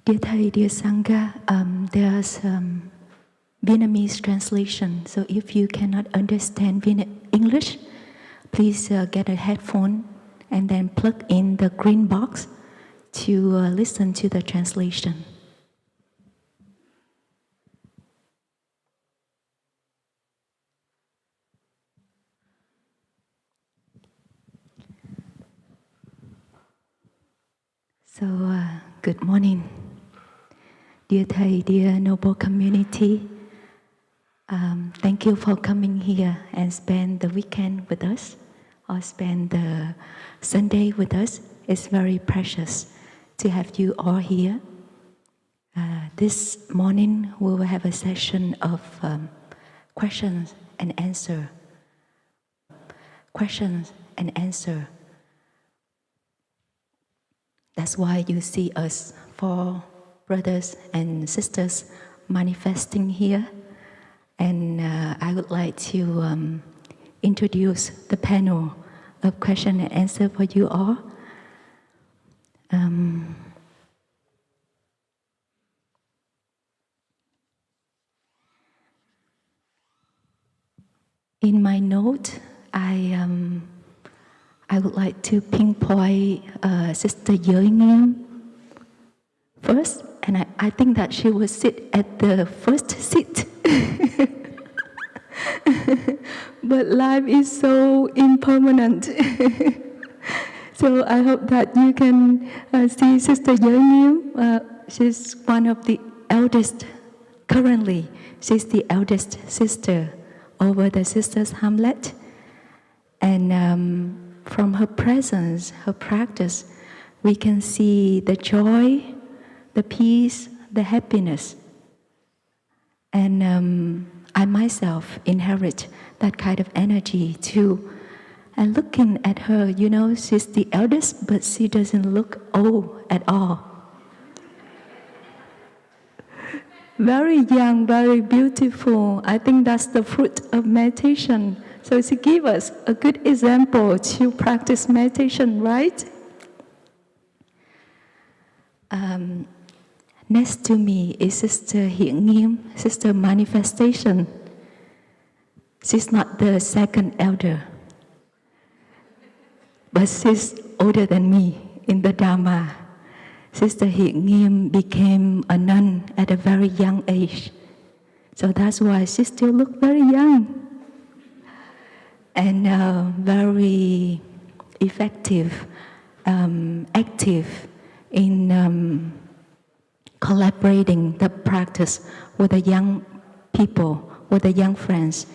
Dear Thầy, dear Sangha, there's Vietnamese translation. So if you cannot understand English, please get a headphone and then plug in the green box to listen to the translation. So, good morning. Dear Thầy, dear noble community, thank you for coming here and spend the weekend with us, or spend the Sunday with us. It's very precious to have you all here. This morning we will have a session of questions and answer. Questions and answer. That's why you see us, four brothers and sisters, manifesting here. And I would like to introduce the panel of question and answer for you all. In my note, I would like to pinpoint Sister Giới Nghiêm first, and I think that she will sit at the first seat. But life is so impermanent. So I hope that you can see Sister Giới Nghiêm. She's one of the eldest, currently, she's the eldest sister over the Sisters Hamlet. And from her presence, her practice, we can see the joy, the peace, the happiness. And I myself inherit that kind of energy too. And looking at her, you know, she's the eldest, but she doesn't look old at all. Very young, very beautiful. I think that's the fruit of meditation. So she gives us a good example to practice meditation, right? Next to me is Sister Hiện Nghiêm, Sister Manifestation. She's not the second elder, but she's older than me in the Dharma. Sister Hiện Nghiêm became a nun at a very young age. So that's why she still looks very young. And very effective, active in collaborating the practice with the young people, with the young friends.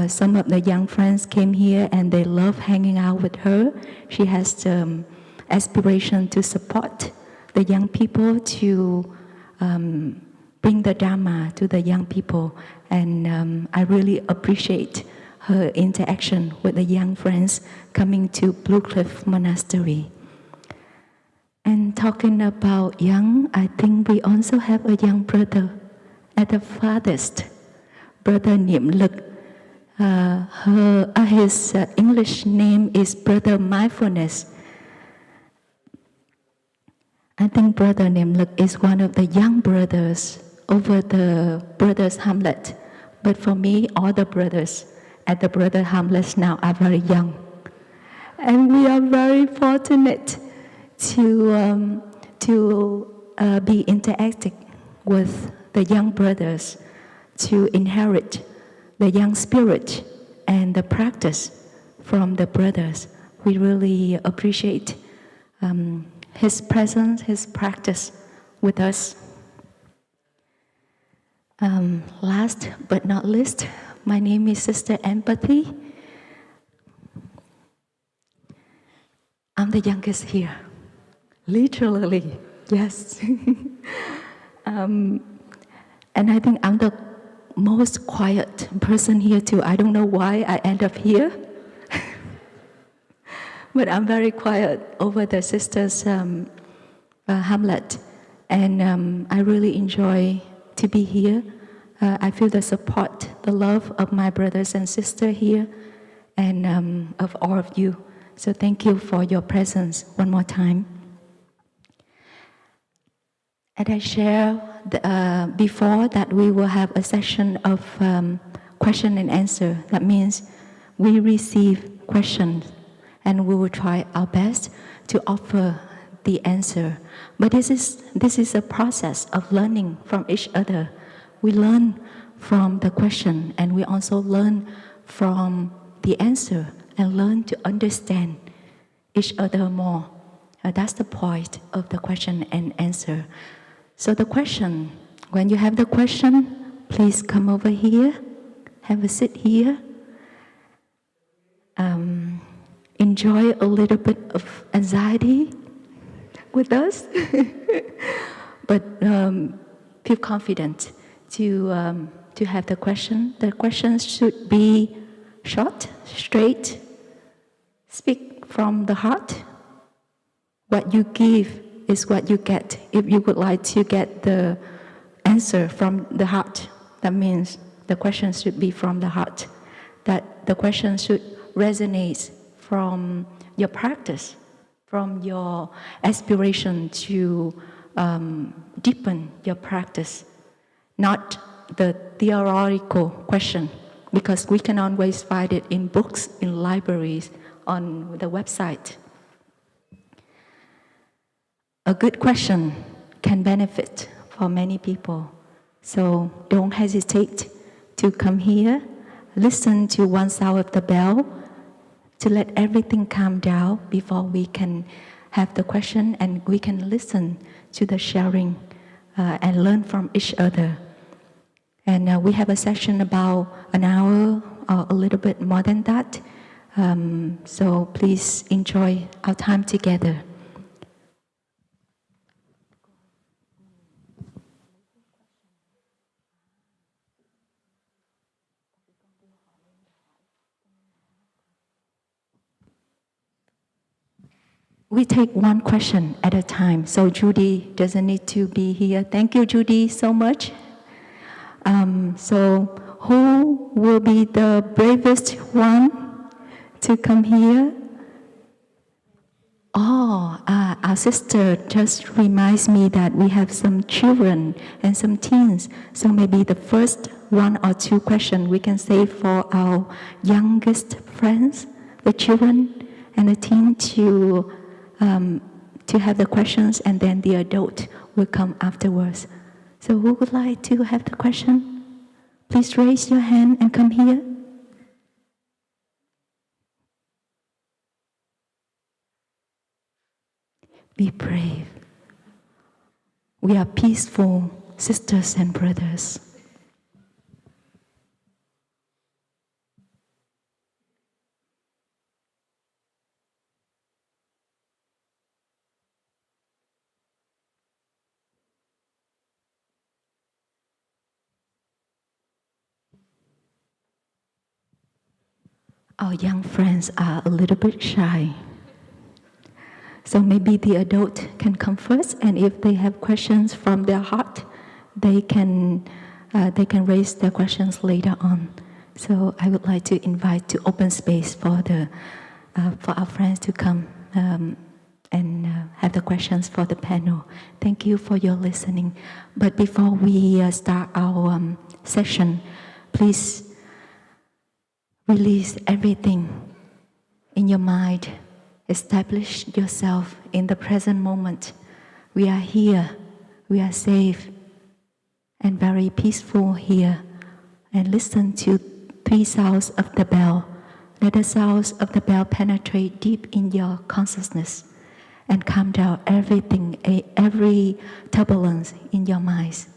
Some of the young friends came here and they love hanging out with her. She has the aspiration to support the young people, to bring the Dharma to the young people. And I really appreciate her interaction with the young friends coming to Blue Cliff Monastery. And talking about young, I think we also have a young brother at the farthest, Brother Niệm. His English name is Brother Mindfulness. I think Brother Niệm is one of the young brothers over the Brothers Hamlet. But for me, all the brothers at the Brother Hamlet now are very young. And we are very fortunate to be interacting with the young brothers, to inherit the young spirit and the practice from the brothers. We really appreciate his presence, his practice with us. Last but not least, my name is Sister Empathy. I'm the youngest here, literally, yes. And I think I'm the most quiet person here too. I don't know why I end up here. But I'm very quiet over the Sisters Hamlet. And I really enjoy to be here. I feel the support, the love of my brothers and sisters here, and of all of you. So thank you for your presence one more time. And I share before that we will have a session of question and answer. That means we receive questions and we will try our best to offer the answer. But this is a process of learning from each other. We learn from the question and we also learn from the answer and learn to understand each other more. That's the point of the question and answer. So the question, when you have the question, please come over here, have a seat here. Enjoy a little bit of anxiety with us, but feel confident to have the question. The questions should be short, straight, speak from the heart. What you give is what you get. If you would like to get the answer from the heart, that means the question should be from the heart. That the question should resonate from your practice, from your aspiration to deepen your practice, not the theoretical question, because we can always find it in books, in libraries, on the website. A good question can benefit for many people. So don't hesitate to come here, listen to one sound of the bell, to let everything calm down before we can have the question and we can listen to the sharing and learn from each other. And we have a session about an hour or a little bit more than that. So please enjoy our time together. We take one question at a time, so Judy doesn't need to be here. Thank you, Judy, so much. So who will be the bravest one to come here? Oh, our sister just reminds me that we have some children and some teens. So maybe the first one or two questions we can save for our youngest friends, the children and the teen to have the questions, and then the adult will come afterwards. So who would like to have the question? Please raise your hand and come here. Be brave. We are peaceful sisters and brothers. Our young friends are a little bit shy. So maybe the adult can come first, and if they have questions from their heart, they can raise their questions later on. So I would like to invite to open space for our friends to come and have the questions for the panel. Thank you for your listening. But before we start our session, please release everything in your mind. Establish yourself in the present moment. We are here. We are safe and very peaceful here. And listen to 3 sounds of the bell. Let the sounds of the bell penetrate deep in your consciousness and calm down everything, every turbulence in your minds.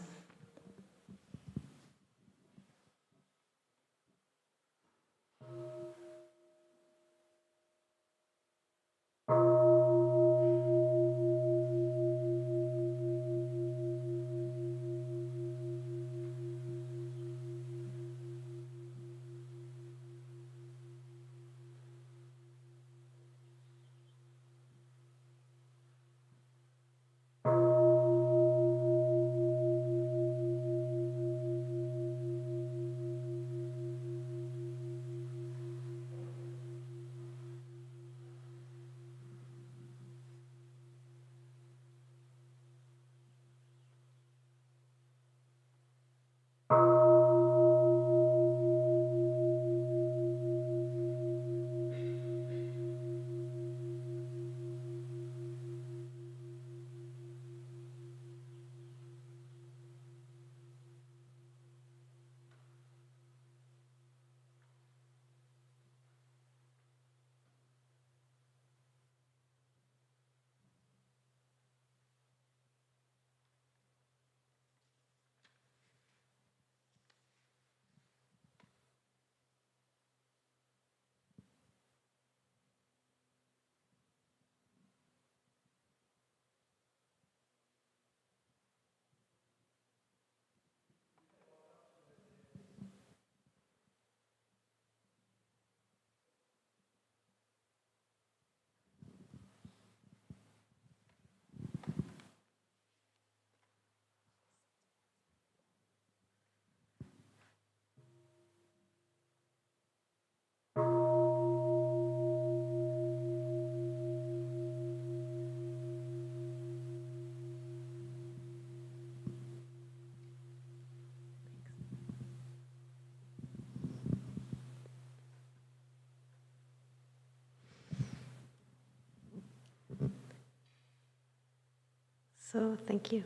So, thank you.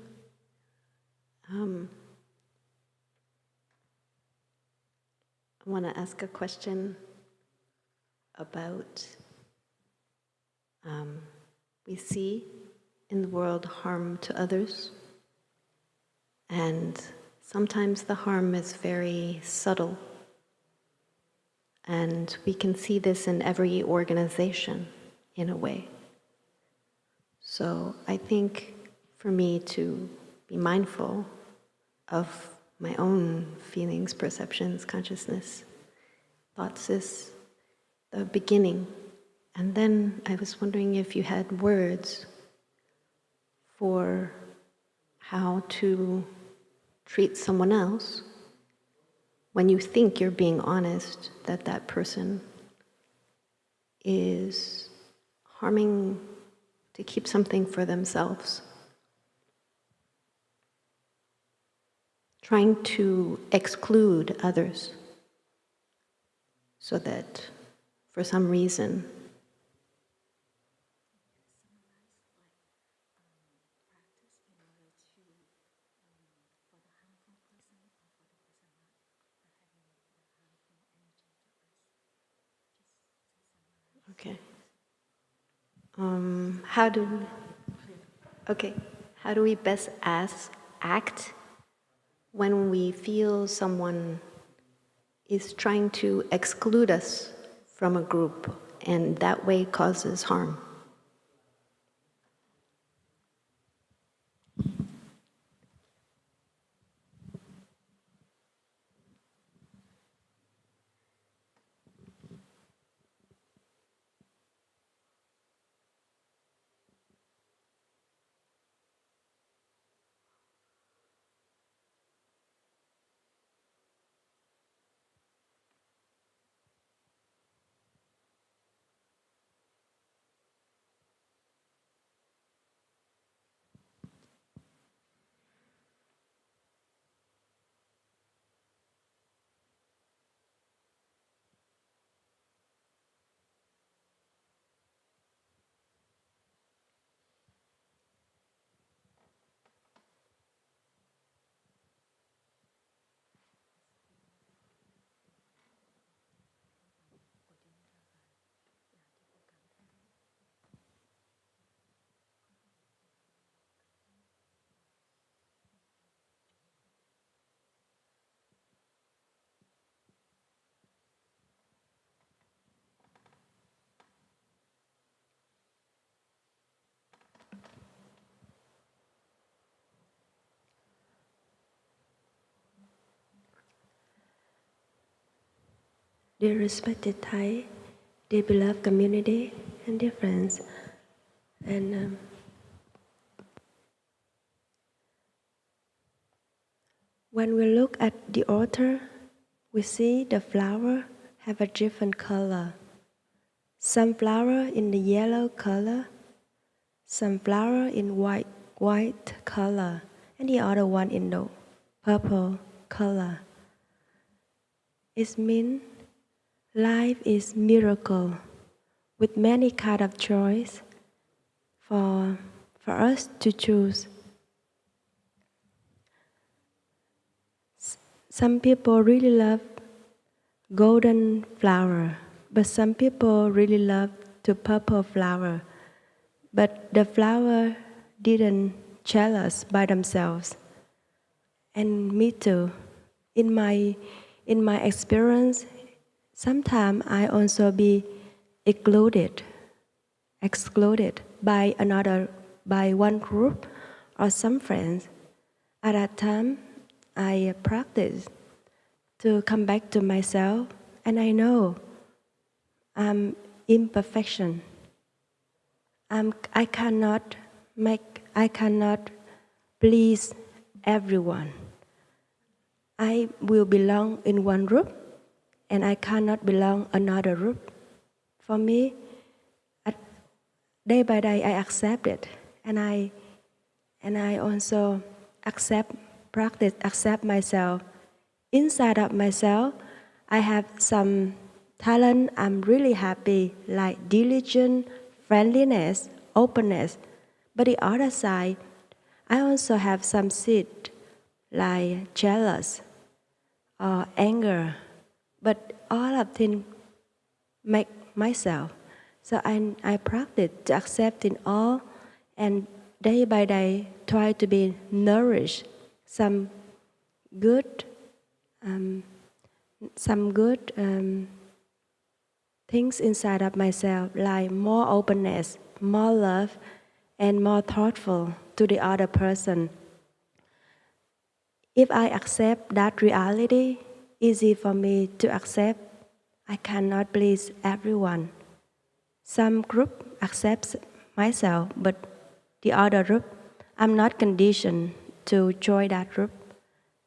I want to ask a question about we see in the world harm to others, and sometimes the harm is very subtle, and we can see this in every organization in a way. So I think for me to be mindful of my own feelings, perceptions, consciousness, thoughts is the beginning. And then I was wondering if you had words for how to treat someone else when you think you're being honest that that person is harming to keep something for themselves. Trying to exclude others so that for some reason okay. How do we best act when we feel someone is trying to exclude us from a group and that way causes harm? Dear respected Thai, dear beloved community and dear friends, and when we look at the altar, we see the flower have a different color. Some flower in the yellow color, some flower in white color, and the other one in the purple color. It means life is miracle with many kind of choice for us to choose. Some people really love golden flower, but some people really love the purple flower. But the flower didn't jealous by themselves. And me too. In my experience, sometimes I also be excluded by one group or some friends. At that time, I practice to come back to myself, and I know I'm imperfection. I cannot please everyone. I will belong in one group, and I cannot belong another group. For me, day by day, I accept it, and I also accept myself. Inside of myself, I have some talent. I'm really happy, like diligence, friendliness, openness. But the other side, I also have some seed like jealous or anger, but all of them make myself. So I practice to accept in all, and day by day try to be nourished some good things inside of myself, like more openness, more love, and more thoughtful to the other person. If I accept that reality, easy for me to accept. I cannot please everyone. Some group accepts myself, but the other group, I'm not conditioned to join that group.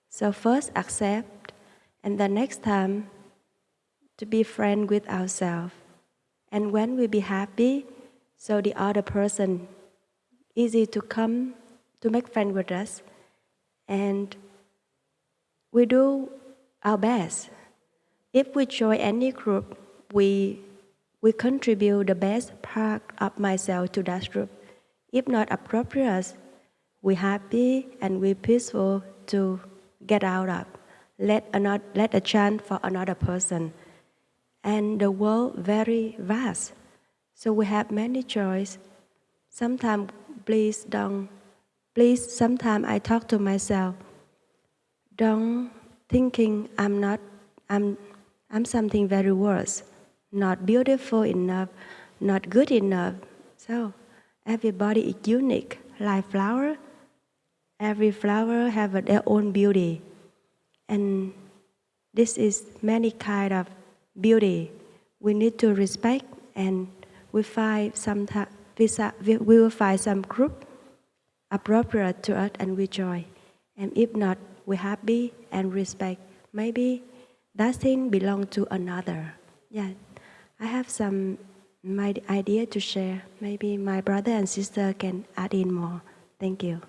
So first accept, and the next time to be friend with ourselves. And when we be happy, so the other person easy to come to make friend with us, and we do our best. If we join any group, we contribute the best part of myself to that group. If not appropriate, we happy and we peaceful to get out of. Let a chance for another person. And the world very vast, so we have many choice. Sometimes sometimes I talk to myself, don't thinking I'm something very worse, not beautiful enough, not good enough. So everybody is unique, like flower. Every flower have their own beauty, and this is many kind of beauty. We need to respect, and we will find some group appropriate to us, and we join. And if not, we happy and respect. Maybe that thing belong to another. Yeah, I have some my idea to share. Maybe my brother and sister can add in more. Thank you.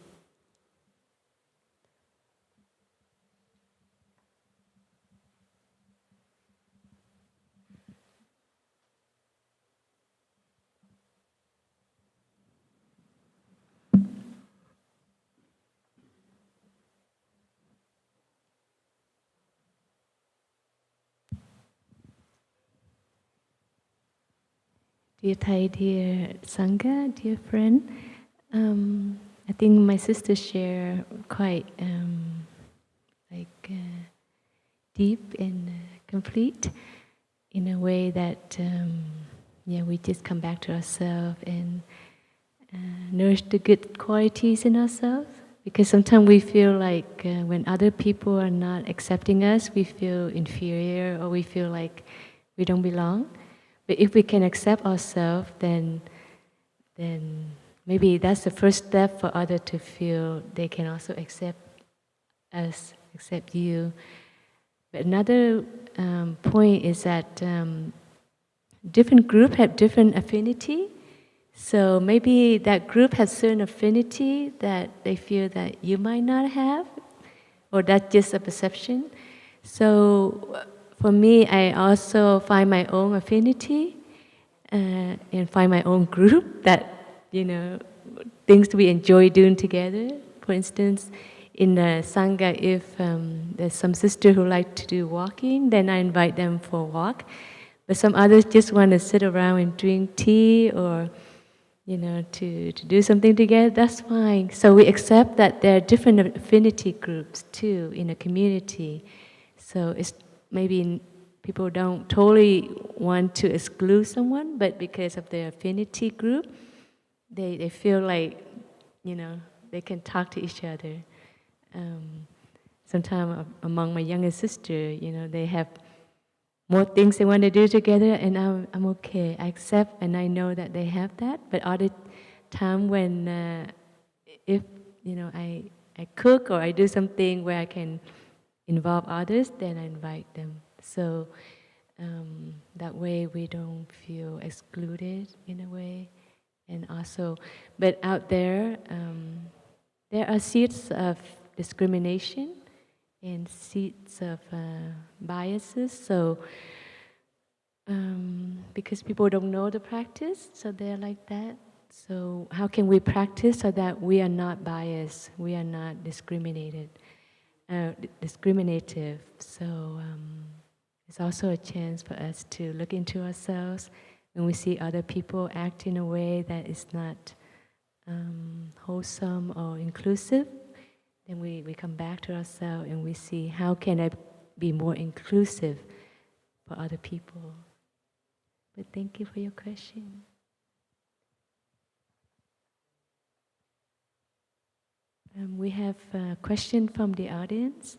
Dear Thai, dear Sangha, dear friend, I think my sister share quite deep and complete in a way that we just come back to ourselves and nourish the good qualities in ourselves. Because sometimes we feel like when other people are not accepting us, we feel inferior or we feel like we don't belong. But if we can accept ourselves, then maybe that's the first step for others to feel they can also accept us, accept you. But another point is that different groups have different affinity. So maybe that group has certain affinity that they feel that you might not have, or that's just a perception. So for me, I also find my own affinity and find my own group that, things we enjoy doing together. For instance, in the Sangha, if there's some sister who like to do walking, then I invite them for a walk. But some others just want to sit around and drink tea or, to do something together, that's fine. So we accept that there are different affinity groups too in a community. So it's maybe people don't totally want to exclude someone, but because of their affinity group, they feel like, they can talk to each other. Sometimes among my younger sister, they have more things they want to do together, and I'm okay. I accept, and I know that they have that. But other time when, if I cook or I do something where I can involve others, then I invite them. So that way we don't feel excluded in a way. And also, but out there are seeds of discrimination and seeds of biases. So because people don't know the practice, so they're like that. So how can we practice so that we are not biased, we are not discriminative? So it's also a chance for us to look into ourselves when we see other people act in a way that is not wholesome or inclusive. Then we come back to ourselves and we see how can I be more inclusive for other people. But thank you for your question. We have a question from the audience.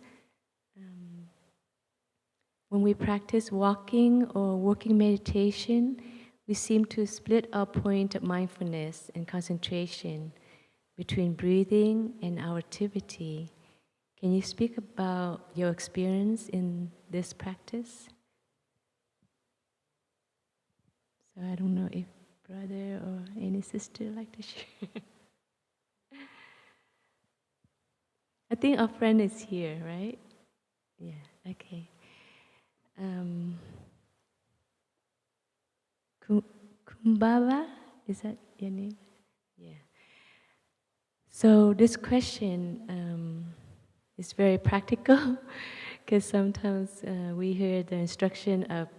When we practice walking or walking meditation, we seem to split our point of mindfulness and concentration between breathing and our activity. Can you speak about your experience in this practice? So I don't know if brother or any sister like to share. I think our friend is here, right? Yeah, okay. Kumbaba, is that your name? Yeah. So this question is very practical because sometimes we hear the instruction of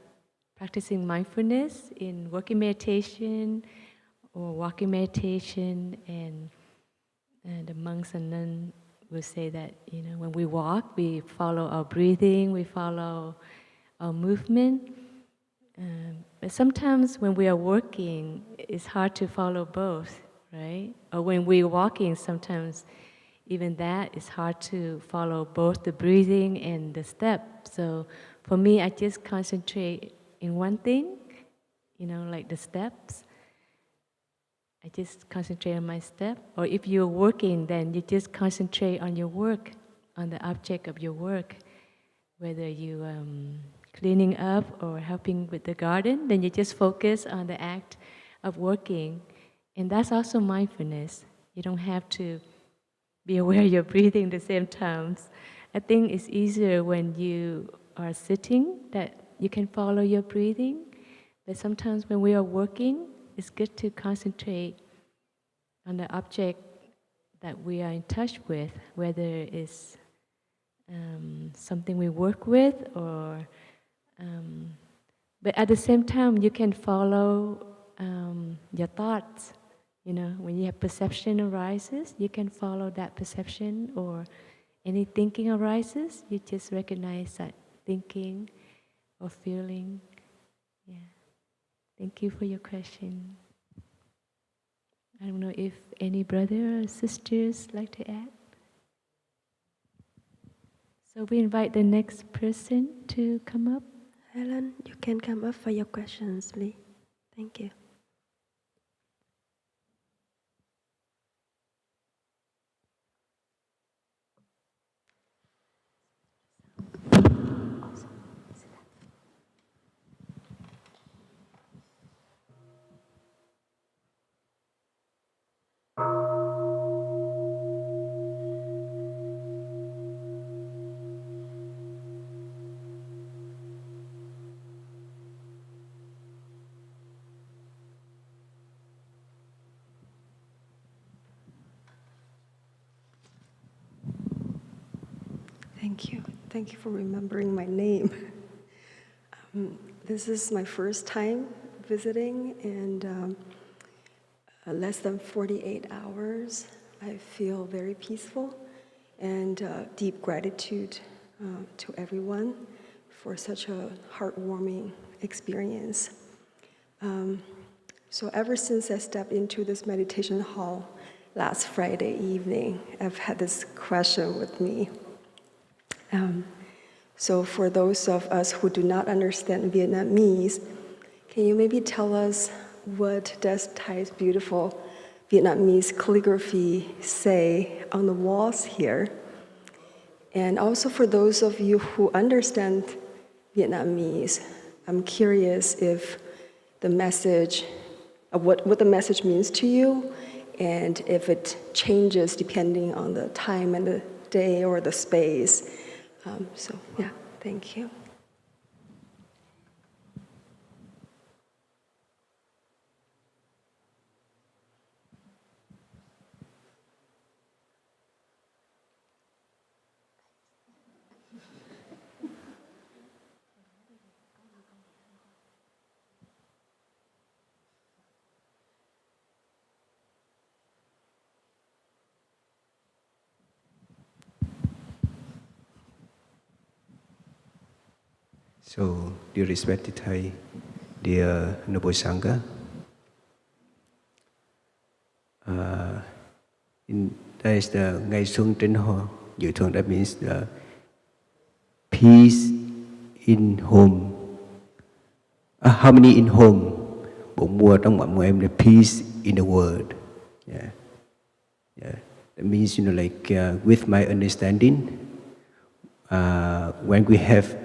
practicing mindfulness in working meditation or walking meditation, and the monks and nuns will say that, when we walk, we follow our breathing, we follow our movement. But sometimes when we are working, it's hard to follow both, right? Or when we're walking, sometimes even that is hard to follow both the breathing and the step. So for me, I just concentrate in one thing, like the steps. I just concentrate on my step. Or if you're working, then you just concentrate on your work, on the object of your work. Whether you cleaning up or helping with the garden, then you just focus on the act of working. And that's also mindfulness. You don't have to be aware you're breathing at the same time. I think it's easier when you are sitting that you can follow your breathing. But sometimes when we are working, it's good to concentrate on the object that we are in touch with, whether it's something we work with or... but at the same time, you can follow your thoughts. When you have perception arises, you can follow that perception, or any thinking arises, you just recognize that thinking or feeling. Yeah. Thank you for your question. I don't know if any brother or sisters like to add. So we invite the next person to come up. Helen, you can come up for your questions, please. Thank you. Thank you. Thank you for remembering my name. This is my first time visiting, and less than 48 hours, I feel very peaceful and deep gratitude to everyone for such a heartwarming experience. So ever since I stepped into this meditation hall last Friday evening, I've had this question with me. So for those of us who do not understand Vietnamese, can you maybe tell us what does Thai's beautiful Vietnamese calligraphy say on the walls here? And also for those of you who understand Vietnamese, I'm curious if the message, what the message means to you, and if it changes depending on the time and the day or the space. So yeah, thank you. So, dear respected Thầy, dear Noble Sangha, there is the Ngày Xuân Trên Hồ, Dự Thường, that means the peace in home. Harmony in home. Bụng mùa trong mọi người em, the peace in the world. Yeah. That means, with my understanding, when we have,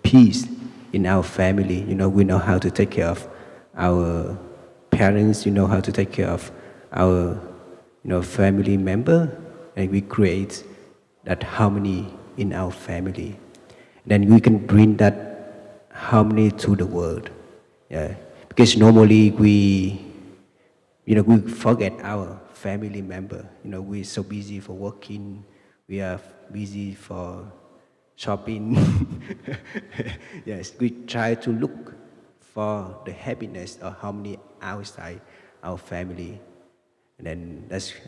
peace in our family, we know how to take care of our parents, how to take care of our, family member, and we create that harmony in our family. Then we can bring that harmony to the world. Yeah. Because normally we forget our family member. We're so busy for working, we are busy for shopping. Yes, we try to look for the happiness or harmony outside our family. And then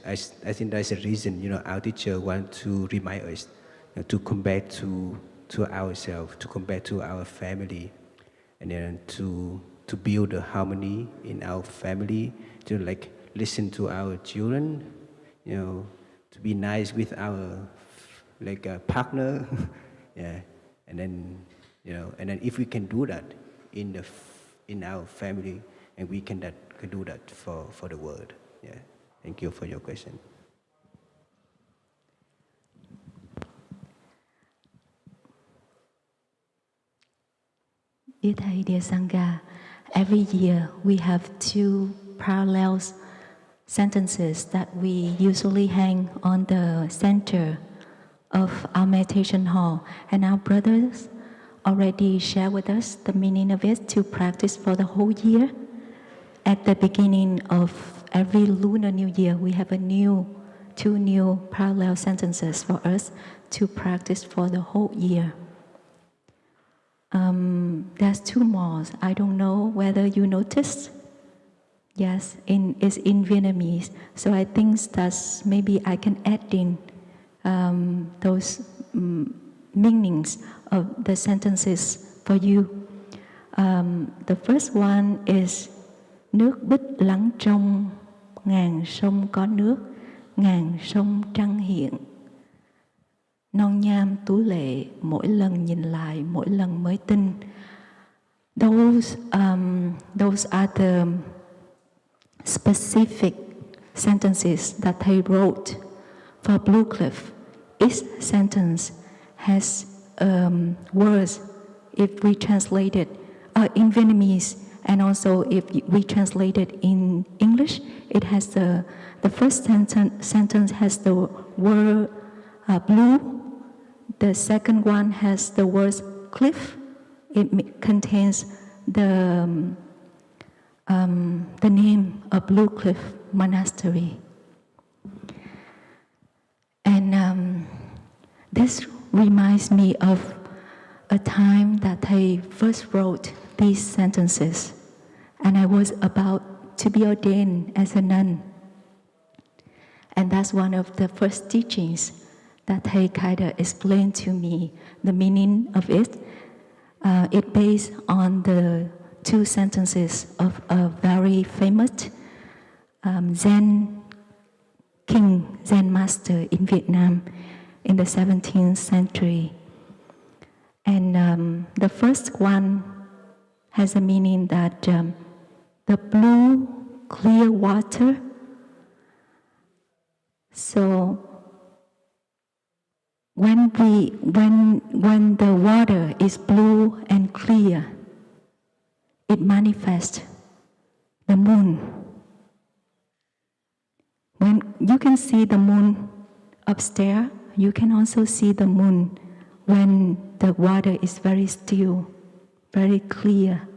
I think that's a reason, our teacher want to remind us to come back to ourselves, to come back to our family, and then to build the harmony in our family, to listen to our children, to be nice with our partner, yeah, and then if we can do that in our family, and we can do that for the world. Yeah. Thank you for your question. Dear Thầy, dear Sangha, every year we have 2 parallel sentences that we usually hang on the center of our meditation hall, and our brothers already shared with us the meaning of it to practice for the whole year. At the beginning of every Lunar New Year, we have 2 new parallel sentences for us to practice for the whole year. There's 2 more. I don't know whether you noticed. Yes, it's in Vietnamese. So I think that maybe I can add in those meanings of the sentences for you. The first one is nước bích lắng trong, ngàn sông có nước, ngàn sông trăng hiện. Non nham tú lệ, mỗi lần nhìn lại, mỗi lần mới tin. Those are the specific sentences that they wrote for Blue Cliff. Each sentence has words, if we translate it in Vietnamese, and also if we translate it in English, it has the first sentence has the word blue. The second one has the word cliff. It contains the name of Blue Cliff Monastery. And this reminds me of a time that I first wrote these sentences, and I was about to be ordained as a nun. And that's one of the first teachings that he kind of explained to me the meaning of it. It based on the 2 sentences of a very famous Zen king, Zen master in Vietnam in the 17th century. And the first one has a meaning that the blue, clear water. So when the water is blue and clear, it manifests the moon. When you can see the moon upstairs, you can also see the moon when the water is very still, very clear.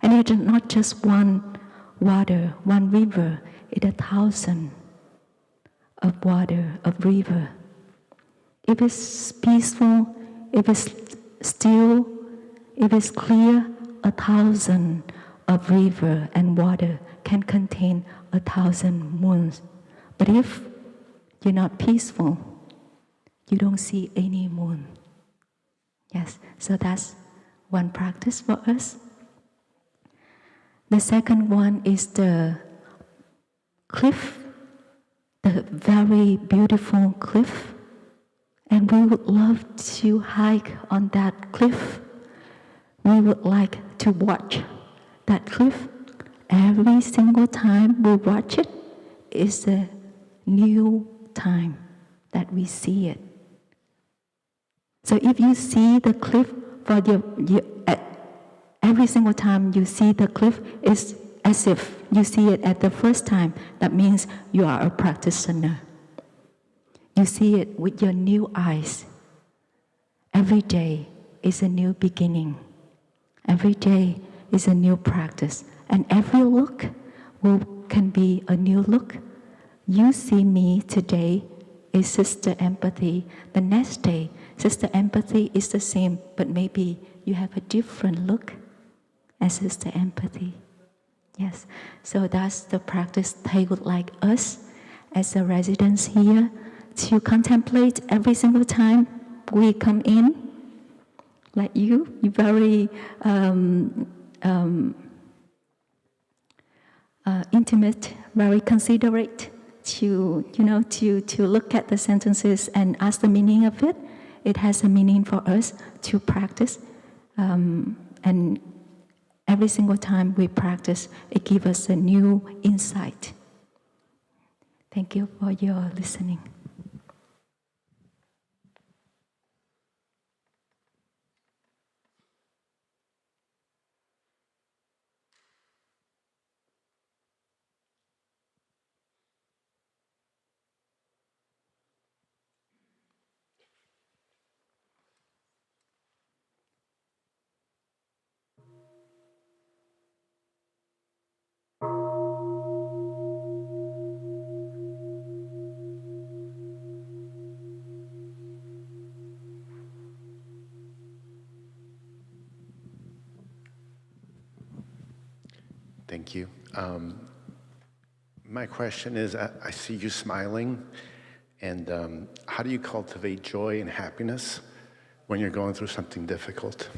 And it's not just one water, one river, it's 1,000 of water, of river. If it's peaceful, if it's still, if it's clear, 1,000 of river and water can contain 1,000 moons. But if you're not peaceful, you don't see any moon. Yes, so that's one practice for us. The second one is the cliff, the very beautiful cliff. And we would love to hike on that cliff. We would like to watch that cliff. Every single time we watch it, it's a new time that we see it. So if you see the cliff for every single time you see the cliff, it's as if you see it at the first time. That means you are a practitioner. You see it with your new eyes. Every day is a new beginning. Every day is a new practice. And every look can be a new look. You see me today is Sister Empathy. The next day, Sister Empathy is the same, but maybe you have a different look as Sister Empathy. Yes, so that's the practice they would like us as a residents here to contemplate every single time we come in. Like you're very intimate, very considerate to look at the sentences and ask the meaning of it. It has a meaning for us to practice, and every single time we practice, it gives us a new insight. Thank you for your listening. Thank you. My question is, I see you smiling, and how do you cultivate joy and happiness when you're going through something difficult?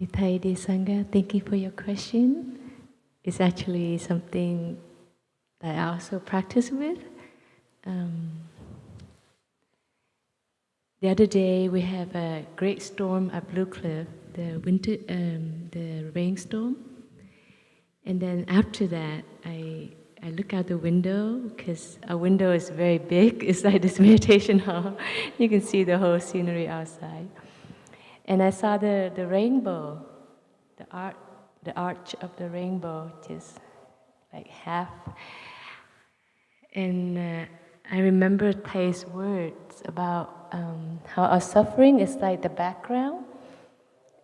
Thầy Sangha, thank you for your question. It's actually something that I also practice with. The other day we have a great storm at Blue Cliff, the rainstorm, and then after that I look out the window because our window is very big. It's like this meditation hall. You can see the whole scenery outside. And I saw the rainbow, the arch of the rainbow, just like half. And I remember Thay's words about how our suffering is like the background,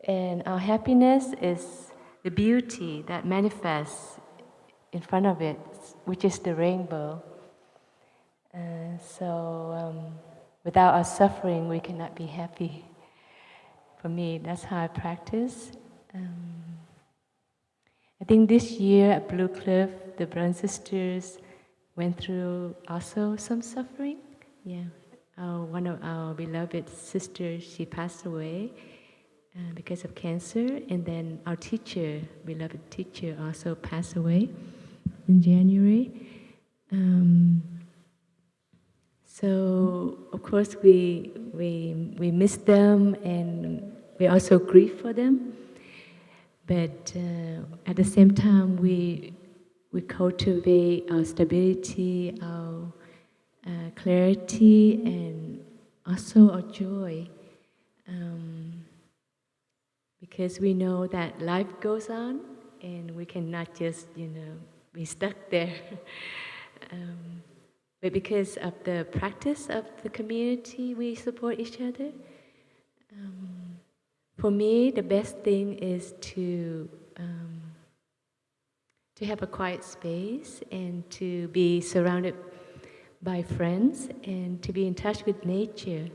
and our happiness is the beauty that manifests in front of it, which is the rainbow. So without our suffering, we cannot be happy. For me, that's how I practice. I think this year at Blue Cliff, the Brothers and Sisters went through also some suffering. Yeah, one of our beloved sisters, she passed away because of cancer, and then our teacher, beloved teacher, also passed away in January. So of course we miss them, and we also grieve for them. But at the same time, we cultivate our stability, our clarity, and also our joy, because we know that life goes on, and we cannot just be stuck there. But because of the practice of the community, we support each other. For me, the best thing is to have a quiet space and to be surrounded by friends and to be in touch with nature.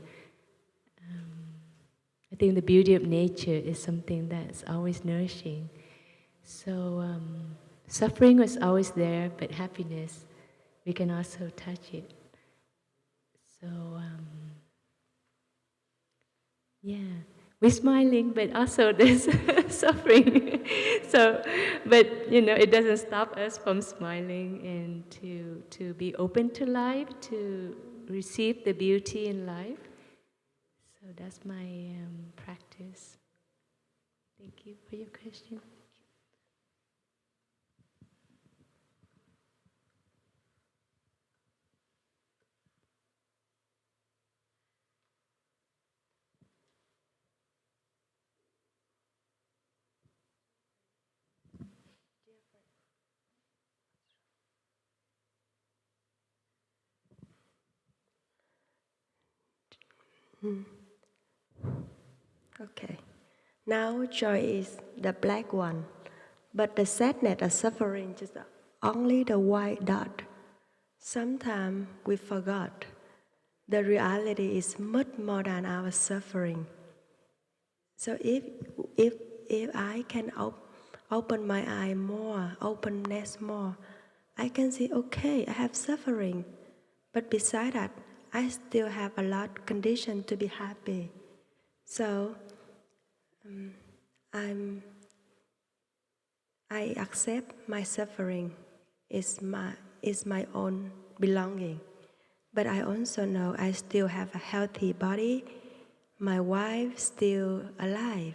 I think the beauty of nature is something that's always nourishing. So suffering was always there, but happiness, we can also touch it. So yeah, we're smiling, but also there's suffering. So, but you know, it doesn't stop us from smiling and to be open to life, to receive the beauty in life. So that's my practice. Thank you for your question. Okay. Now joy is the black one, but the sadness or suffering is only the white dot. Sometimes we forgot. The reality is much more than our suffering. So if I can open my eye more, openness more, I can see, okay, I have suffering, but beside that, I still have a lot condition to be happy. So I accept my suffering is my own belonging. But I also know I still have a healthy body, my wife still alive,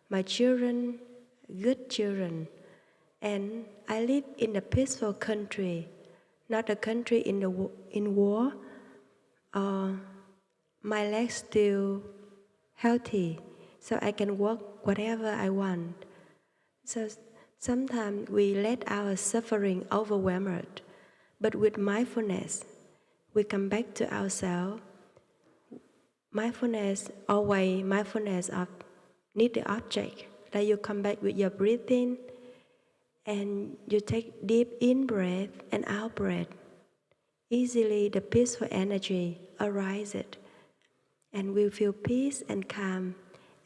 my children, good children, and I live in a peaceful country, not a country in war. My legs still healthy, so I can walk whatever I want. So sometimes we let our suffering overwhelm us, but with mindfulness, we come back to ourselves. Mindfulness, always mindfulness of need the object. That you come back with your breathing, and you take deep in breath and out breath. Easily the peaceful energy arises, and we feel peace and calm,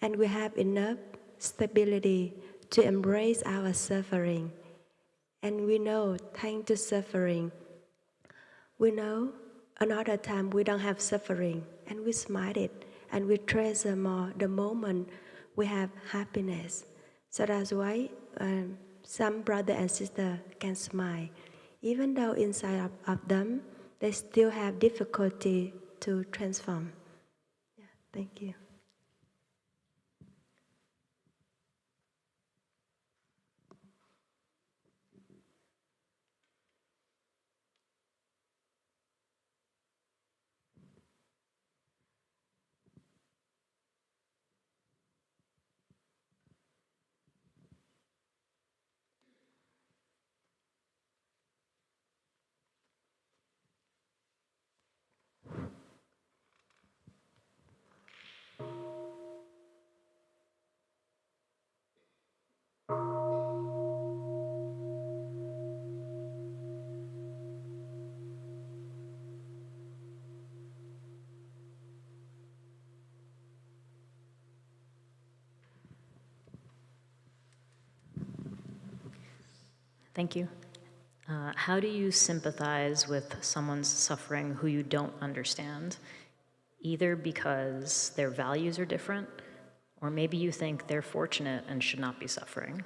and we have enough stability to embrace our suffering. And we know, thanks to suffering, we know another time we don't have suffering, and we smile it, and we treasure more the moment we have happiness. So that's why some brother and sister can smile, even though inside of them they still have difficulty to transform. Yeah, thank you. Thank you. How do you sympathize with someone's suffering who you don't understand, either because their values are different, or maybe you think they're fortunate and should not be suffering?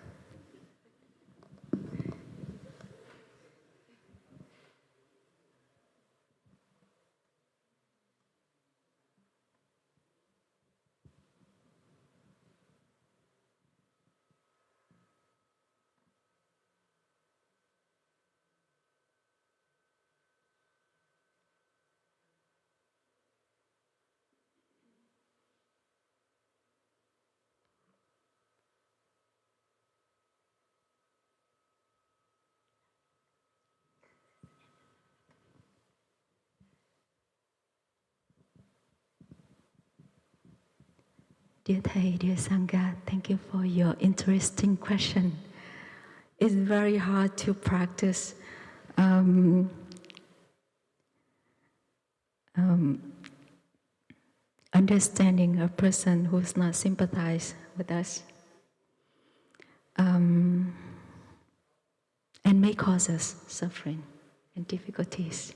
Dear Thầy, dear Sangha, thank you for your interesting question. It's very hard to practice understanding a person who's not sympathize with us. and may cause us suffering and difficulties.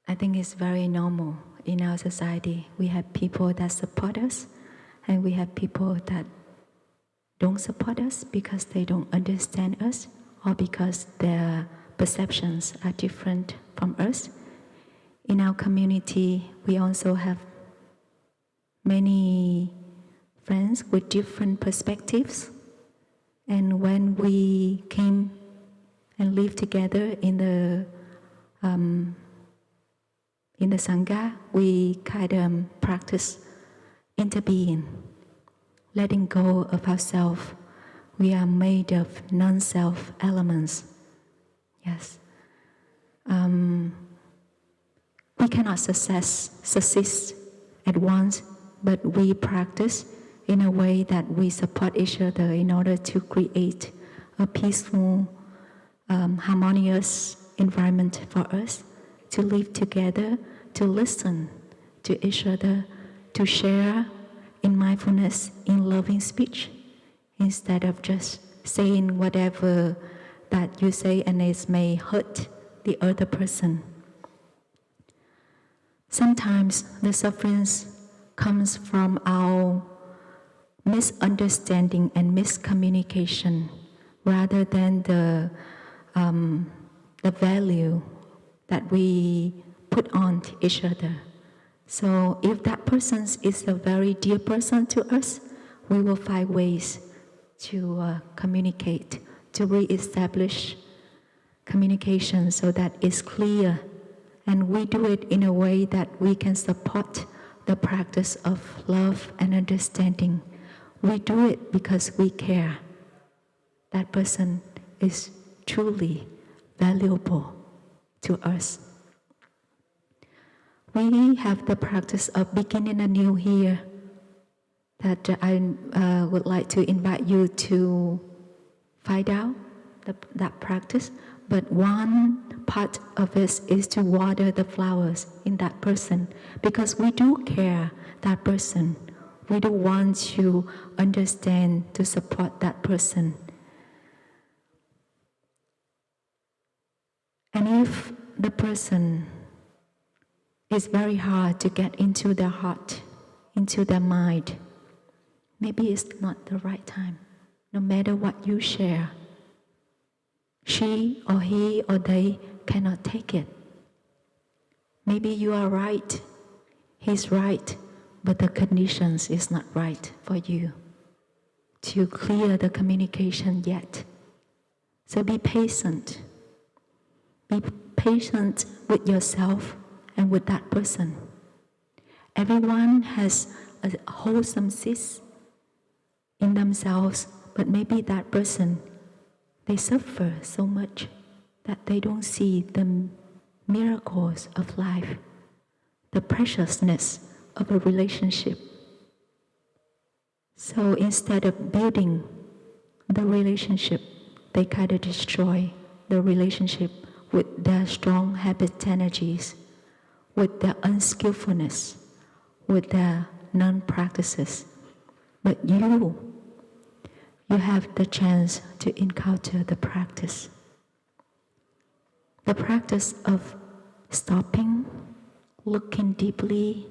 I think it's very normal in our society. We have people that support us, and we have people that don't support us because they don't understand us, or because their perceptions are different from us. In our community, we also have many friends with different perspectives. And when we came and lived together in the Sangha, we kind of practice interbeing, letting go of ourselves. We are made of non-self elements. Yes. We cannot succeed at once, but we practice in a way that we support each other in order to create a peaceful, harmonious environment for us to live together, to listen to each other, to share in mindfulness, in loving speech, instead of just saying whatever that you say and it may hurt the other person. Sometimes the sufferings comes from our misunderstanding and miscommunication rather than the value that we put on each other. So if that person is a very dear person to us, we will find ways to communicate, to re-establish communication so that it's clear. And we do it in a way that we can support the practice of love and understanding. We do it because we care. That person is truly valuable to us. We have the practice of beginning anew here that I would like to invite you to find out that practice. But one part of it is to water the flowers in that person, because we do care that person. We do want to understand, to support that person. And if the person is very hard to get into their heart, into their mind, maybe it's not the right time. No matter what you share, she or he or they cannot take it. Maybe you are right, he's right, but the conditions is not right for you to clear the communication yet. So be patient. Be patient with yourself and with that person. Everyone has a wholesome seed in themselves, but maybe that person, they suffer so much that they don't see the miracles of life, the preciousness of a relationship. So instead of building the relationship, they kind of destroy the relationship with their strong habit energies, with their unskillfulness, with their non-practices. But you have the chance to encounter the practice. The practice of stopping, looking deeply,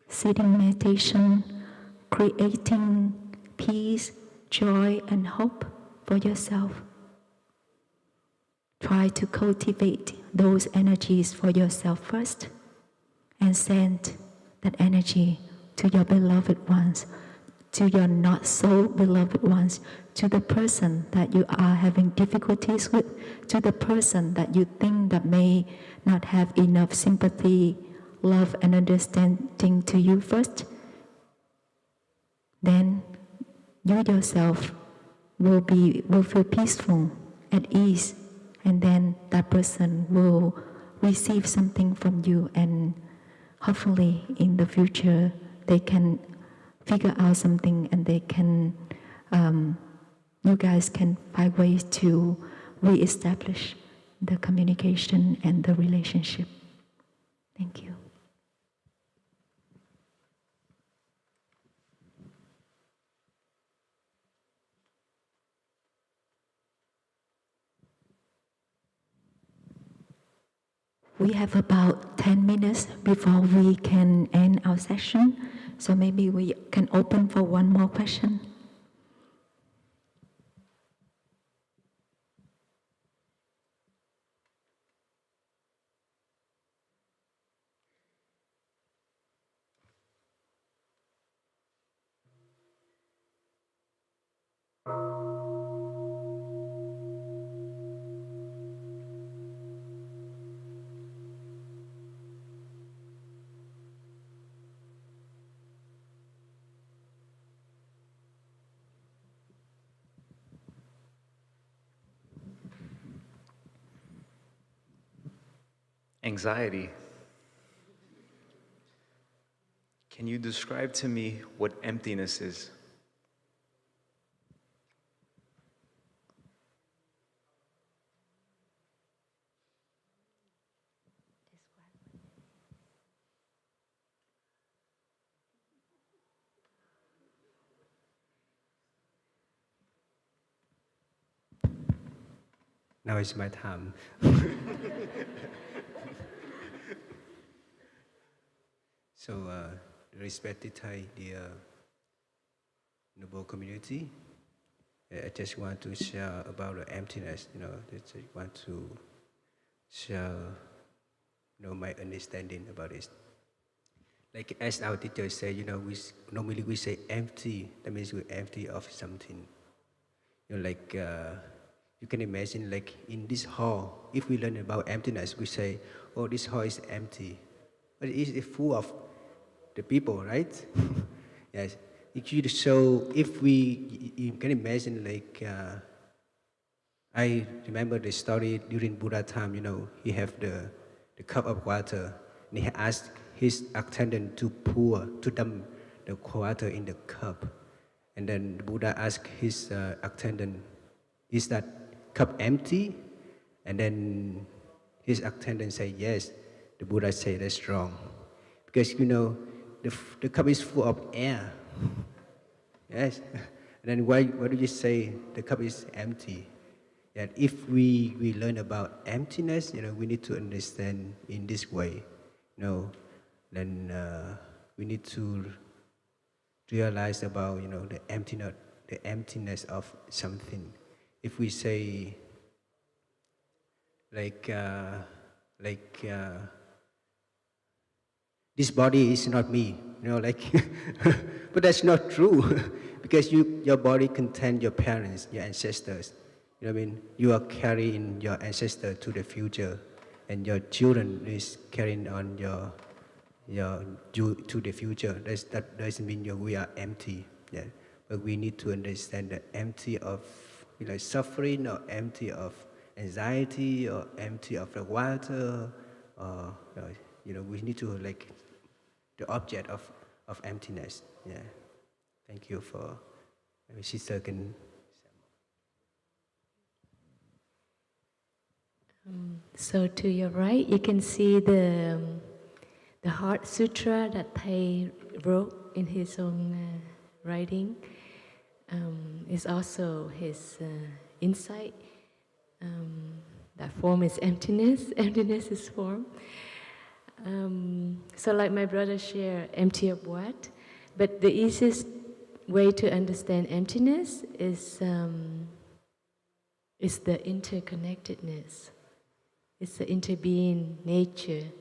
sitting meditation, creating peace, joy, and hope for yourself. Try to cultivate those energies for yourself first and send that energy to your beloved ones, to your not so beloved ones, to the person that you are having difficulties with, to the person that you think that may not have enough sympathy, love, and understanding to you first. Then you yourself will feel peaceful, at ease, and then that person will receive something from you, and hopefully in the future they can figure out something, and they can, you guys can find ways to re-establish the communication and the relationship. Thank you. We have about 10 minutes before we can end our session, so maybe we can open for one more question. Anxiety. Can you describe to me what emptiness is? Now it's my time. So, respected Thai, dear noble community, I just want to share about the emptiness. I just want to share, my understanding about it. Like as our teacher say, normally we say empty. That means we're empty of something. Like you can imagine, like in this hall, if we learn about emptiness, we say, "Oh, this hall is empty," but it is full of the people, right? Yes. So if you can imagine, like I remember the story during Buddha time. He have the cup of water, and he asked his attendant to dump the water in the cup, and then the Buddha asked his attendant, "Is that cup empty?" And then his attendant said, "Yes." The Buddha said, "That's wrong, because the cup is full of air." Yes. And then why do you say the cup is empty? That if we learn about emptiness, we need to understand in this way. Then we need to realize about the emptiness of something. If we say like this body is not me, but that's not true, because your body contains your parents, your ancestors. You are carrying your ancestor to the future, and your children is carrying on you to the future. That doesn't mean we are empty. Yeah, but we need to understand that empty of suffering, or empty of anxiety, or empty of the water, or we need to the object of emptiness. Yeah. Thank you for Sister can. So to your right, you can see the Heart Sutra that Thầy wrote in his own writing. Is also his insight. That form is emptiness. Emptiness is form. So like my brother shared, empty of what? But the easiest way to understand emptiness is the interconnectedness. It's the interbeing nature.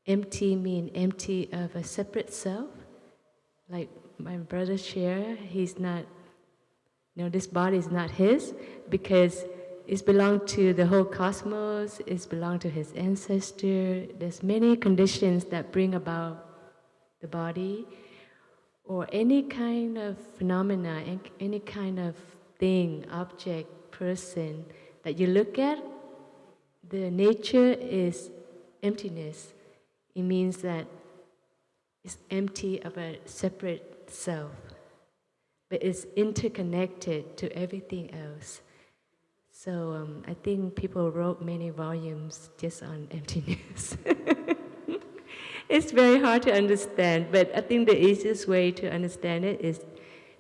Empty means empty of a separate self. Like my brother shared, he's not, this body is not his, because it belongs to the whole cosmos, it belongs to his ancestor. There's many conditions that bring about the body, or any kind of phenomena, any kind of thing, object, person that you look at. The nature is emptiness. It means that it's empty of a separate self, but it's interconnected to everything else. So I think people wrote many volumes just on emptiness. It's very hard to understand, but I think the easiest way to understand it is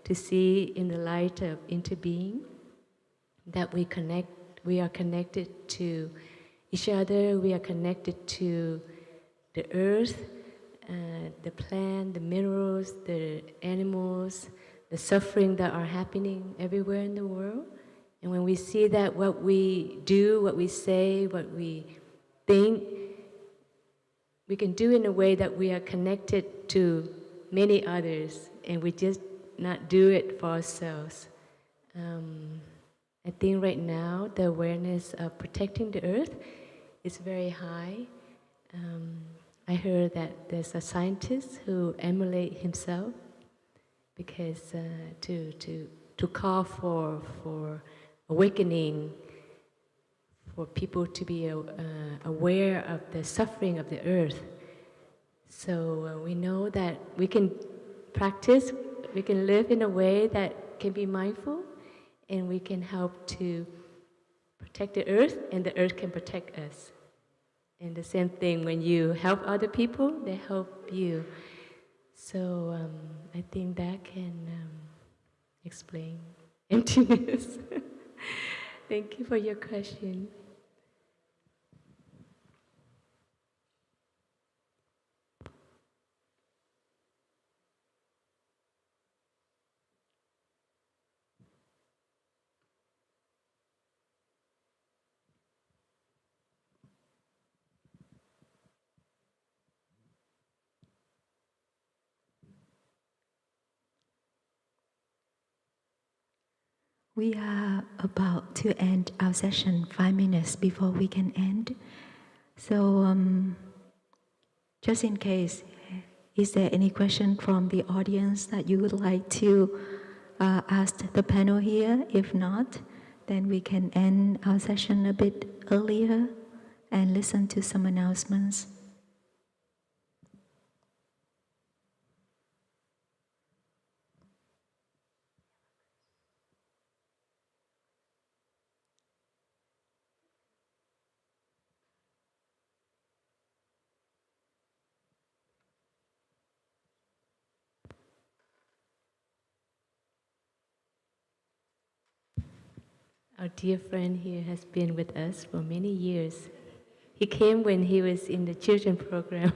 to see in the light of interbeing that we are connected to each other, we are connected to the earth, the plant, the minerals, the animals, the suffering that are happening everywhere in the world. And when we see that what we do, what we say, what we think, we can do in a way that we are connected to many others, and we just not do it for ourselves. I think right now the awareness of protecting the earth is very high. I heard that there's a scientist who emulate himself because to call for awakening, for people to be aware of the suffering of the earth. So we know that we can practice, we can live in a way that can be mindful, and we can help to protect the earth, and the earth can protect us. And the same thing, when you help other people, they help you. So I think that can explain emptiness. Thank you for your question. We are about to end our session 5 minutes before we can end. So just in case, is there any question from the audience that you would like to ask the panel here? If not, then we can end our session a bit earlier and listen to some announcements. Our dear friend here has been with us for many years. He came when he was in the children program.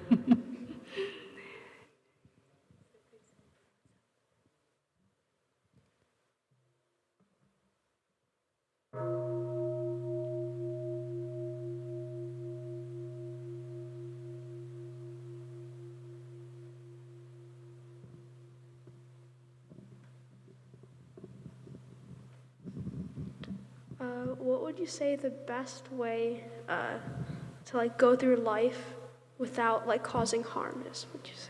What would you say the best way to like go through life without like causing harm is? Would you say?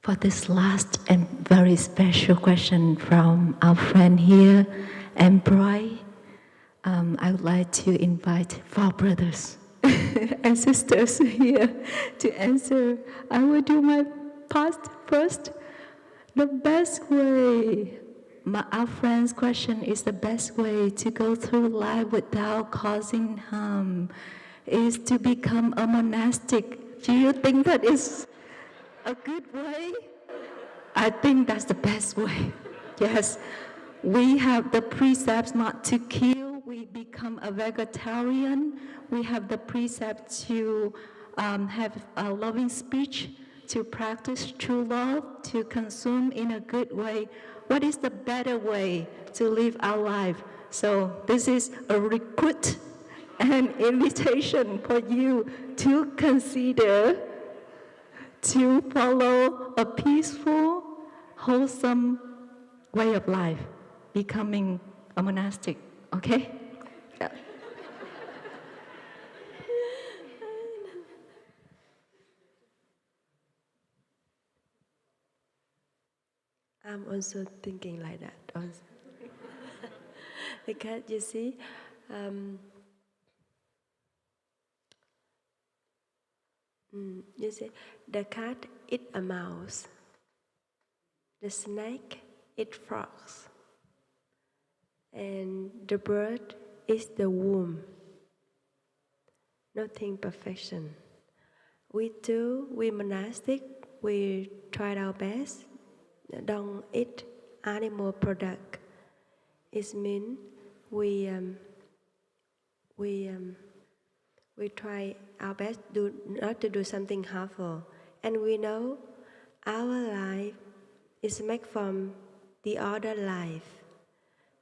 For this last and very special question from our friend here, Bright, I would like to invite 4 brothers and sisters here to answer. I will do my part first. The best way, our friend's question is the best way to go through life without causing harm is to become a monastic. Do you think that is a good way? I think that's the best way. Yes, we have the precepts not to kill. We become a vegetarian. We have the precept to have a loving speech, to practice true love, to consume in a good way. What is the better way to live our life? So this is a recruit and invitation for you to consider to follow a peaceful, wholesome way of life, becoming a monastic, okay? Yeah. I'm also thinking like that also. Because you see, the cat eat a mouse, the snake eat frogs, and the bird is the womb. Nothing perfection. We monastic, we tried our best. Don't eat animal product. It means we try our best not to do something harmful, and we know our life is made from the other life,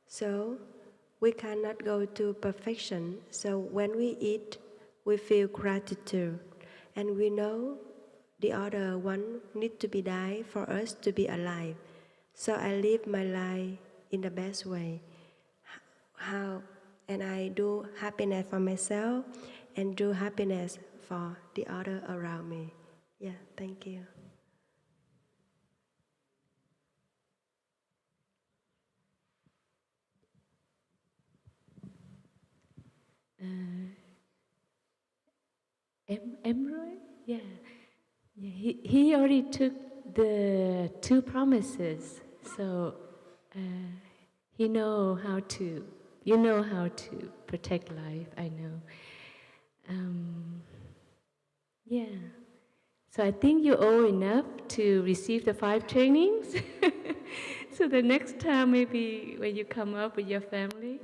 so we cannot go to perfection. So when we eat, we feel gratitude, and we know the other one need to be died for us to be alive. So I live my life in the best way. And I do happiness for myself and do happiness for the other around me. Yeah, thank you. Emroy? Yeah. He already took the 2 promises, so you know how to protect life, I know. Yeah. So I think you owe enough to receive the 5 trainings. So the next time, maybe when you come up with your family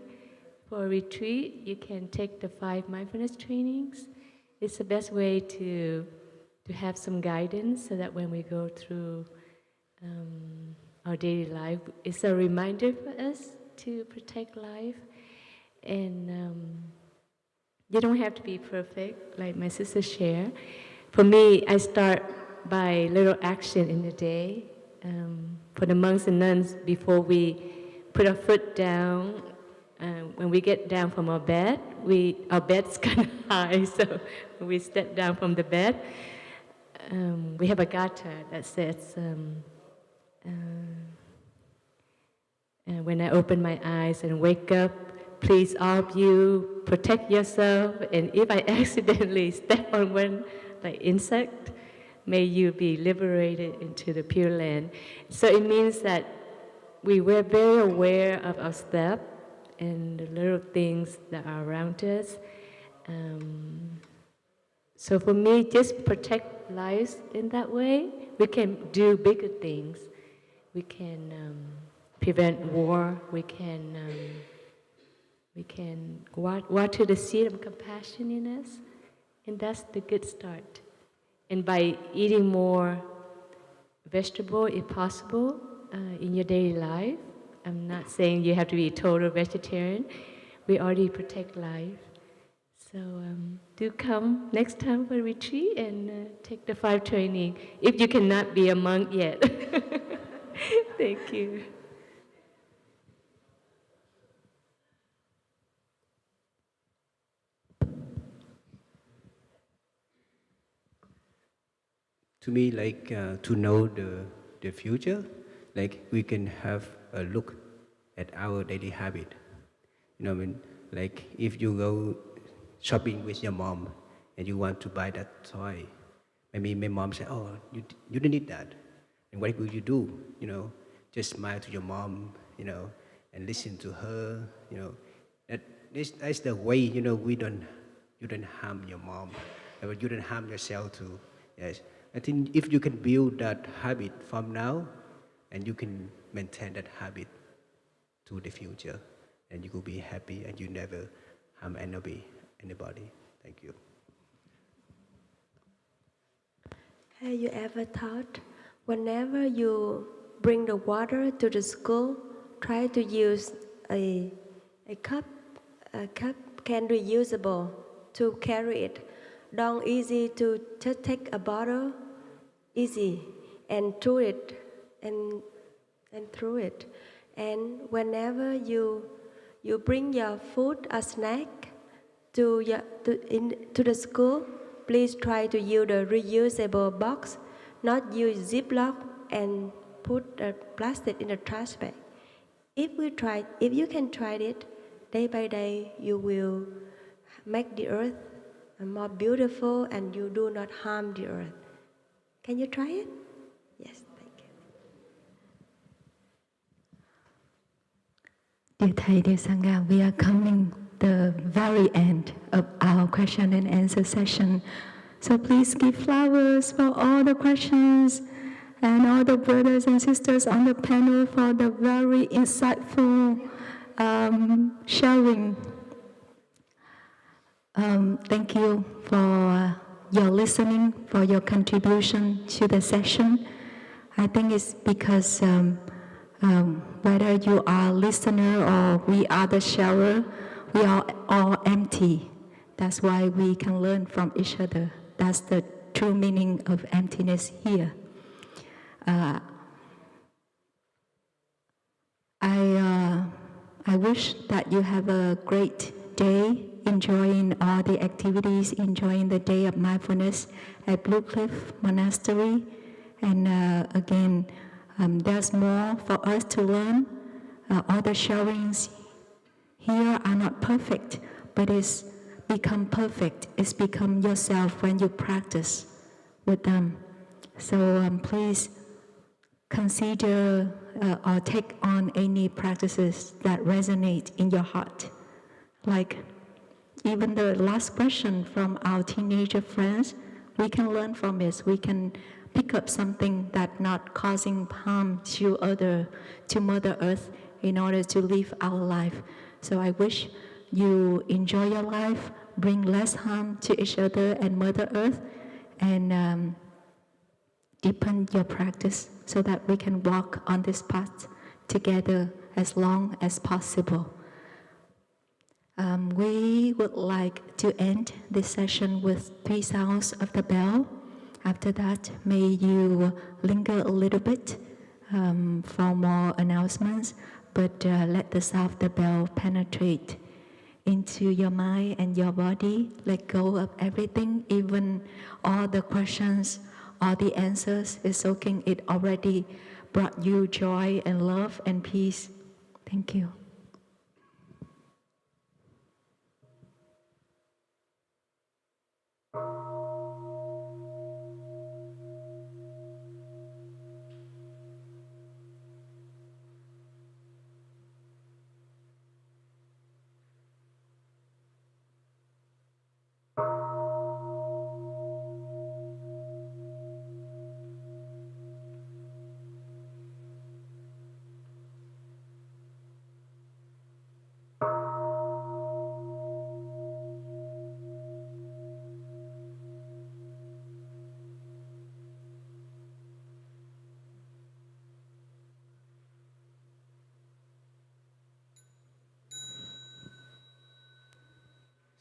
for a retreat, you can take the 5 mindfulness trainings. It's the best way to have some guidance, so that when we go through our daily life, it's a reminder for us to protect life. And you don't have to be perfect, like my sister shared. For me, I start by little action in the day. For the monks and nuns, before we put our foot down, when we get down from our bed, our bed's kind of high, so when we step down from the bed, we have a gatha that says, when I open my eyes and wake up, please all of you protect yourself, and if I accidentally step on one like insect, may you be liberated into the Pure Land. So it means that we were very aware of our step and the little things that are around us. So for me, just protect lives in that way. We can do bigger things. We can prevent war. We can water the seed of compassion in us, and that's the good start. And by eating more vegetable, if possible, in your daily life, I'm not saying you have to be a total vegetarian. We already protect life. So do come next time for retreat and take the 5 training, if you cannot be a monk yet. Thank you. To me, like to know the future, like we can have a look at our daily habit. You know what I mean? Like if you go shopping with your mom and you want to buy that toy, maybe my mom said, "Oh, you don't need that." And what will you do? You know, just smile to your mom, you know, and listen to her. You know, that's the way. You know, you don't harm your mom, or you don't harm yourself too. Yes, I think if you can build that habit from now, and you can maintain that habit to the future, and you will be happy, and you never harm anybody. Thank you. Have you ever thought, whenever you bring the water to the school, try to use a cup can reusable to carry it. Don't easy to just take a bottle, easy, and throw it, and throw it. And whenever you bring your food or snack to the school, please try to use the reusable box, not use Ziploc and put the plastic in the trash bag. If you can try it, day by day, you will make the earth more beautiful and you do not harm the earth. Can you try it? Yes, thank you. Dear Thầy, dear Sangha, we are coming the very end of our question and answer session. So please give flowers for all the questions and all the brothers and sisters on the panel for the very insightful sharing. Thank you for your listening, for your contribution to the session. I think it's because whether you are a listener or we are the sharer, we are all empty. That's why we can learn from each other. That's the true meaning of emptiness here. I wish that you have a great day, enjoying all the activities, enjoying the day of mindfulness at Blue Cliff Monastery. And again, there's more for us to learn. All the sharings here are not perfect, but it's become perfect. It's become yourself when you practice with them. So please consider or take on any practices that resonate in your heart. Like even the last question from our teenager friends, we can learn from it. We can pick up something that's not causing harm to Mother Earth in order to live our life. So I wish you enjoy your life, bring less harm to each other and Mother Earth, and deepen your practice so that we can walk on this path together as long as possible. We would like to end this session with 3 sounds of the bell. After that, may you linger a little bit for more announcements, but let the sound of the bell penetrate into your mind and your body. Let go of everything, even all the questions, all the answers. It's soaking. It already brought you joy and love and peace. Thank you.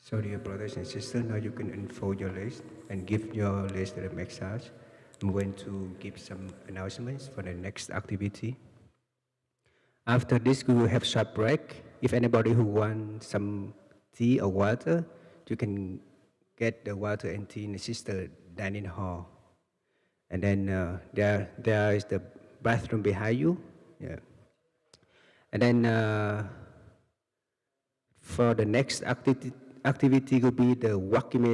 So dear brothers and sisters, now you can unfold your legs and give your legs to the massage. I'm going to give some announcements for the next activity. After this, we will have short break. If anybody who wants some tea or water, you can get the water and tea in the sister dining hall. And then there is the bathroom behind you. Yeah. And then for the next activity will be the walking meditation.